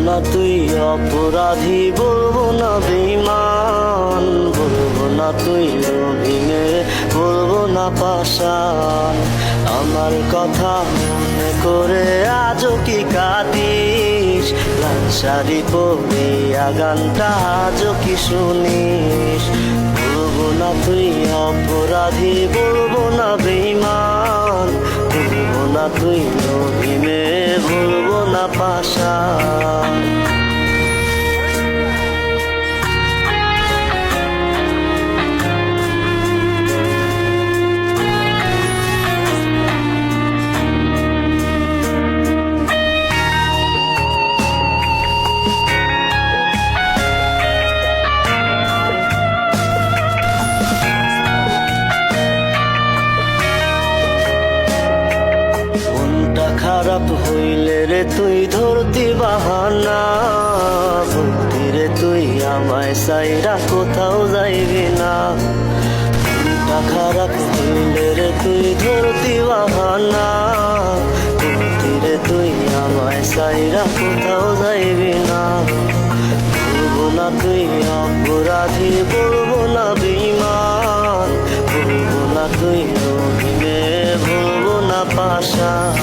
না তুই অপরাধী, বলবো না বেঈমান, বলবো না তুই রঙিনে, বলবো না পাষাণ। আমার কথা মনে করে আজও কি কাঁদিস? লাল শাড়ি পরিয়া গানটা আজও কি শুনিস? বলবো না তুই অপরাধী, বলবো না বেঈমান, বলবো না তুই রঙিনে, বলবো না পাষাণ। খারাপ হইলে রে তুই ধরতি বাহানা, বলতি রে তুই আমায় সাইরা কোথাও যাইবি না। মনটা খারাপ হইলে রে তুই ধরতি বাহানা, বলতি রে তুই আমায় সাইরা কোথাও যাইবি না। বলবো না তুই অপরাধী, বলবো না বেঈমান, বলবো না তুই রঙিনে, বলবো না পাষাণ।